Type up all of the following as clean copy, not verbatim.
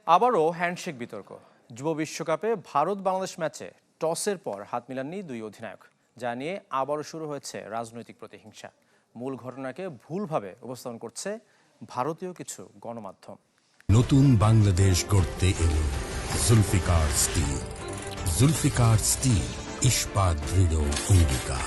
আবারও হ্যান্ডশেক বিতর্ক। যুব বিশ্বকাপে ভারত বাংলাদেশ ম্যাচে টসের পর হাত মিলাননি দুই অধিনায়ক, যা নিয়ে আবারও শুরু হয়েছে রাজনৈতিক প্রতিহিংসা। মূল ঘটনাকে ভুলভাবে উপস্থাপন করছে ভারতীয় কিছু গণমাধ্যম। নতুন বাংলাদেশ গড়তে এলো জুলফিকার স্টিল। জুলফিকার স্টিল, ইস্পাত দৃঢ় অঙ্গীকার।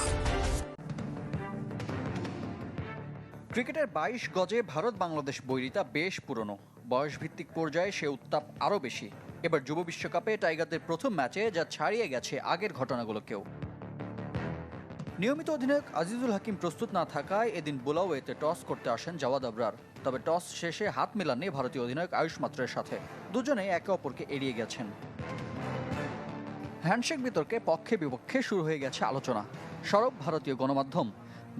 ক্রিকেটের ২২ গজে ভারত বাংলাদেশ বৈরিতা বেশ পুরনো। বয়সভিত্তিক পর্যায়ে সে উত্তাপ আরও বেশি। এবার যুব বিশ্বকাপে টাইগারদের প্রথম ম্যাচে যা ছাড়িয়ে গেছে আগের ঘটনাগুলোকেও। নিয়মিত অধিনায়ক আজিজুল হাকিম প্রস্তুত না থাকায় এদিন বুলাওয়েতে টস করতে আসেন জাওয়াদ আবরার। তবে টস শেষে হাত মেলাননি ভারতীয় অধিনায়ক আয়ুষ মাত্রের সাথে। দুজনেই একে অপরকে এড়িয়ে গেছেন। হ্যান্ডশেক বিতর্কে পক্ষে বিপক্ষে শুরু হয়ে গেছে আলোচনা। সরব ভারতীয় গণমাধ্যম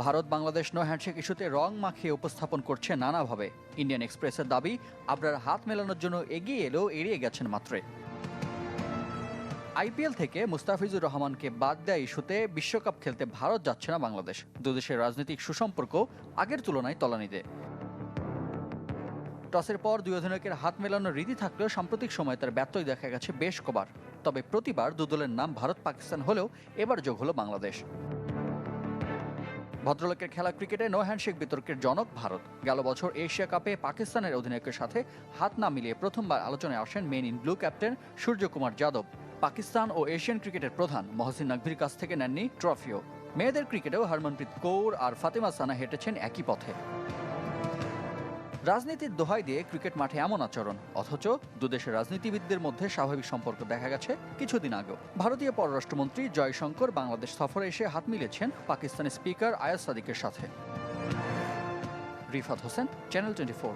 ভারত বাংলাদেশ নো হ্যান্ডশেক ইস্যুতে রং মাখিয়ে উপস্থাপন করছে নানাভাবে। ইন্ডিয়ান এক্সপ্রেসের দাবি, আবরার হাত মেলানোর জন্য এগিয়ে এলেও এড়িয়ে গেছেন মাত্রে। আইপিএল থেকে মুস্তাফিজুর রহমানকে বাদ দেয়া ইস্যুতে বিশ্বকাপ খেলতে ভারত যাচ্ছে না বাংলাদেশ। দুদেশের রাজনৈতিক সুসম্পর্ক আগের তুলনায় তলানিতে। টসের পর দুই অধিনায়কের হাত মেলানোর রীতি থাকলেও সাম্প্রতিক সময়ে তার ব্যত্যয় দেখা গেছে বেশ কবার। তবে প্রতিবার দুদলের নাম ভারত পাকিস্তান হলেও এবার যোগ হলো বাংলাদেশ। ভদ্রলোকের খেলা ক্রিকেটে নো হ্যান্ডশেক বিতর্কের জনক ভারত। গেল বছর এশিয়া কাপে পাকিস্তানের অধিনায়কের সাথে হাত না মিলিয়ে প্রথমবার আলোচনায় আসেন men in blue captain Suryakumar Yadav. Pakistan ও এশিয়ান ক্রিকেটের প্রধান মহসিন নাকভির কাছ থেকে নেননি ট্রফিও। মেয়েদের ক্রিকেটেও হরমনপ্রীত কৌর আর ফাতেমা সানা হেঁটেছেন একই পথে। রাজনীতির দোহাই দিয়ে ক্রিকেট মাঠে এমন আচরণ, অথচ দুদেশের রাজনীতিবিদদের মধ্যে স্বাভাবিক সম্পর্ক দেখা গেছে কিছুদিন আগেও। ভারতীয় পররাষ্ট্রমন্ত্রী জয়শঙ্কর বাংলাদেশ সফরে এসে হাত মিলেছেন পাকিস্তানের স্পিকার আয়াজ সাদিকের সাথে। রিফাত হোসেন, চ্যানেল 24।